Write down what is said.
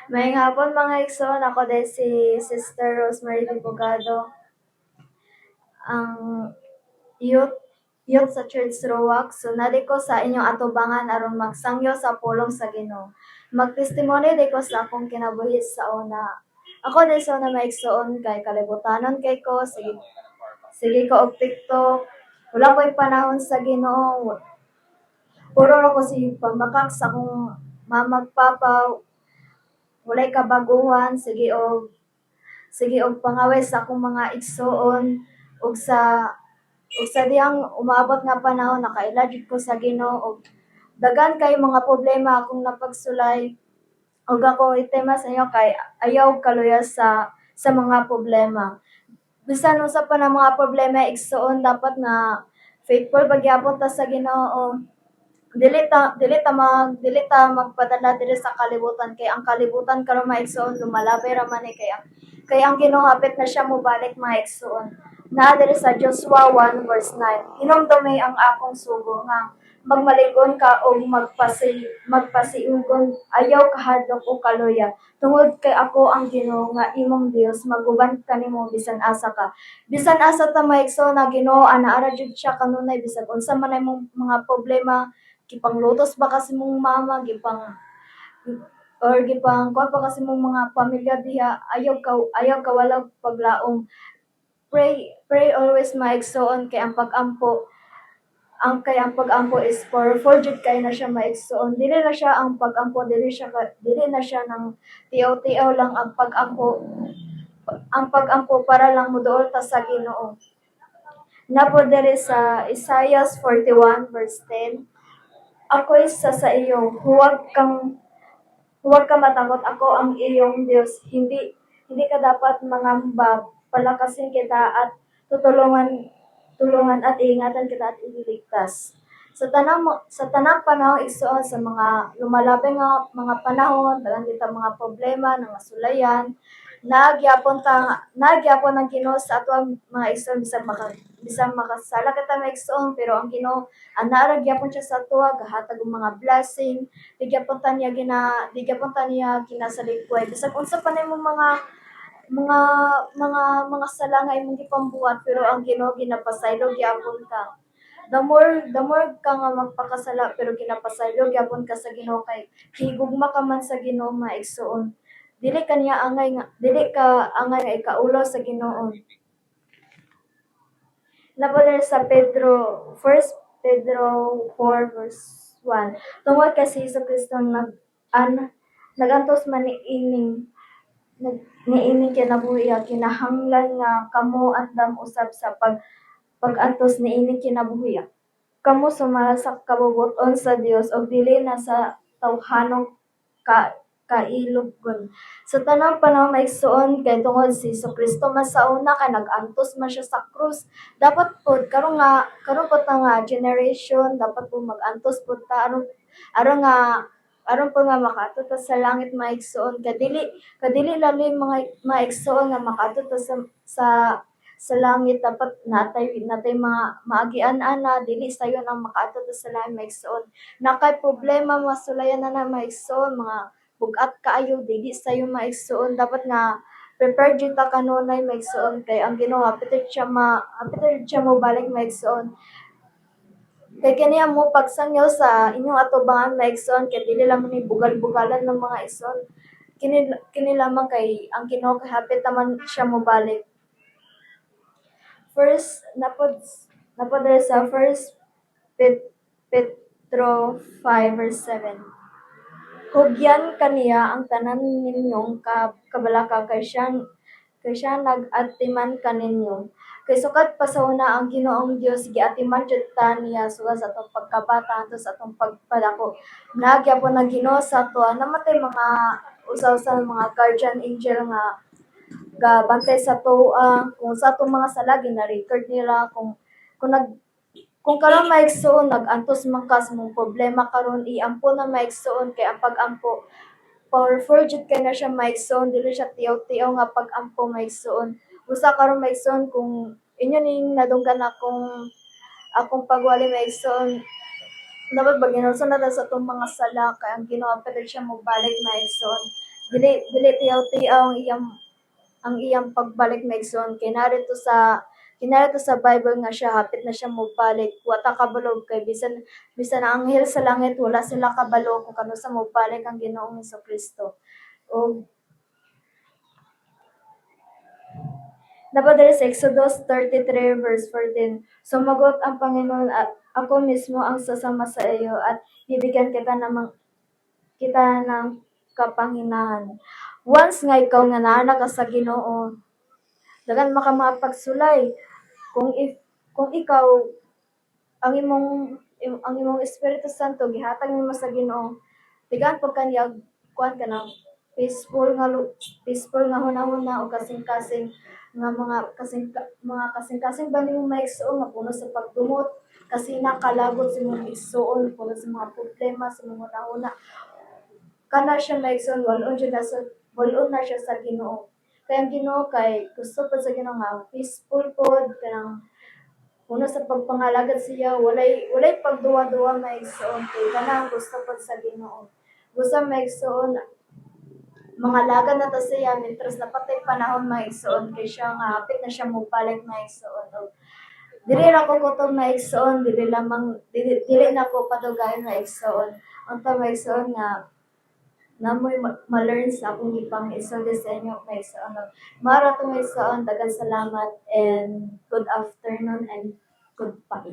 May hapon mga igsoon, ako din si Sister Rosemary Bogado, ang youth youth sa Church Rowac. So nadi ko sa inyong atubangan aron magsangyo sa pulong sa Ginoo. Magtestimony di ko sa akong kinabuhi sa una. Ako din sa una maigsoon kay kalibutanon kay ko, sige ko og TikTok. Wala ko'y panahon sa Ginoo. Puro ako si pambakak sa akong mamag papa. Walay kabaguhan, sige og pangaway sa akong mga igsoon ug sa diyang umabot nga panahon nakaila jud ko sa Ginoo ug daghan kay mga problema akong napagsulay ug ako itema sa inyo kay ayaw kaluya sa mga problema. Bisan unsa pa na mga problema igsoon dapat nga faithful pagyapon ta sa Ginoo. Dili ta magpadala diri sa kalibutan kay ang kalibutan karon maigsoon lumalabay ra man ni kay ang Ginoo hapit na siya mobalik mga igsoon. Naa diri sa Joshua 1 verse 9. Hinumdumi ang akong sugo nga magmaligon ka o magpasiugon ayaw kahadlok o kaluya tungod kay ako ang Ginoo nga imong Dios maguban kanimo bisan asa ka. Bisan asa ta maigsoon na Ginoo ana jud siya kanunay bisan unsa man ay mong mga problema gipanglutos ba kasi mong mama gipang kuha pa kasi mong mga pamilya diha ayaw ka walang paglaom. Pray always maigsoon kay ang pag-ampo is powerful jud kay na siya maigsoon. Dili na siya ang pag-ampo, dili na siya nang tiyaw-tiyaw lang ang pag-ampo. Ang pag-ampo para lang moduol ta sa Ginoo. Napo diri sa Isaiah 41 verse 10. Ako isa sa iyo, huwag ka matakot, ako ang iyong Diyos. Hindi ka dapat mangamba, palakasin kita at tulungan at ingatan kita at ililigtas. Sa tanang panahon igsoon sa mga lumalabay nga mga panahon, daghang kita mga problema nga sulayan, nagyapon ang Ginoo sa ato ang mga igsoon bisan makasala kita mga igsoon pero ang Ginoo ana ra gyapon siya sa ato gahatag og mga blessing, di gyapon ta niya ginasaligway bisan unsa pa nimong mga mga sala nga imong gipambuhat pero ang Ginoo ginapasaylo gyapon ka. The more ka nga magpakasala pero ginapasaylo gyapon ka sa Ginoo kay higugma ka man sa Ginoo maigsoon. Dili ka angay nga ikaulo sa Ginoo. Napadala sa First Pedro 4 verse 1. Tungod kay si Kristo nagantos man niining kinabuhi kinahanglan nga kamo andam usab sa pag-antos niining kinabuhi. Kamo sumala sa kabubuton sa Dios ug dili na sa tawhanong kailuggon. Sa tanang panahon maigsoon kay tungod si Kristo man sa una kay nag-antos man siya sa krus. Dapat pod karon pod nga generation dapat po mag-antos pod ta aron po nga makaadto ta sa langit maigsoon kadili lalim mga maigsoon nga makaadto ta sa langit dapat natay mga maagian-ana dili sayon ang makaadto ta sa langit maigsoon. Nakay problema masulayan na maigsoon mga bugat kaayo dili sayo maigsoon dapat nga prepared jud ta kanunay maigsoon kay ang Ginoo hapit siya mo balik maigsoon. Kay kini mo pagsangyaw sa inyong atubangan maigsoon kay dili lang ni bugal-bugalan ng mga igsoon. Kini lamang kay ang Ginoo kay hapit naman siya mo balik. Napod diri sa First Petro 5 verse 7. Hugyan kaniya ang tanan ninyong kabalaka kay siya nag-atiman kaninyo. Kay sukat pa sa una ang Ginoong Dios giatiman jud ta niya suga sa atong pagkabata hangtod sa atong pagpadako. Nagyapon ang Ginoo sa ato namatay mga usa-usa mga guardian angel nga gabantay sa tuwa kung sa atong mga sala gina-record nila kung karon maigsoon nag-antos man ka sa mong problema karon iampo na maigsoon kay ang pag-ampo powerful jud kay na siya maigsoon dili siya tiyaw-tiyaw nga pag-ampo maigsoon. Usa karon maigsoon kung inyo ning nadunggan akong pagwali maigsoon dapat baginason na sa atong mga sala kay ang Ginoo pwede siya mobalik maigsoon. dili tiyaw-tiyaw ang iyang pagbalik maigsoon kay narito sa Bible nga siya hapit na siya mogbalik wa ta kabalo kay bisan ang anghel sa langit wala sila kabalo kung kano sa mogbalik ang Ginoong Kristo. O dapat diri sa Exodus 33 verse 14. Sumagot ang Panginoon at ako mismo ang sasama sa iyo at bibigyan kita ng kapanghinahan. Once nga ikaw nga naana ka sa Ginoo, dagan maka mapagsulay kung ikaw ang imong Espiritu Santo gihatag nimo sa Ginoo, tigaan pag kaniya kuan ka na peaceful nga hunahuna o kasing-kasing nga mga kasing-kasing ba nimo maigsuon nga puno sa pagdumot kasi nakalagot sa imong igsuon puno sa mga problema sa mga hunahuna kana siya maigsoon walon na siya sa Ginoo. Kaya ang Ginoo kay gusto pa sa Ginoo nga peaceful pod kanang puno sa pagpangalagad siya walay pagduwa-duwa maigsoon kay kana ang gusto pod sa Ginoo. Gusto maigsoon mga lagad na ta siya mientras napatay panahon maigsoon kay siya nga hapit na siya mogbalik maigsoon. Dili ra ko kutob maigsoon, dili na ko padugayon maigsoon. Ang ta maigsoon nga namoy ma-learn sa akong gipang istorya sa inyo may sa ano. Mara to may sa daghang salamat and good afternoon and goodbye.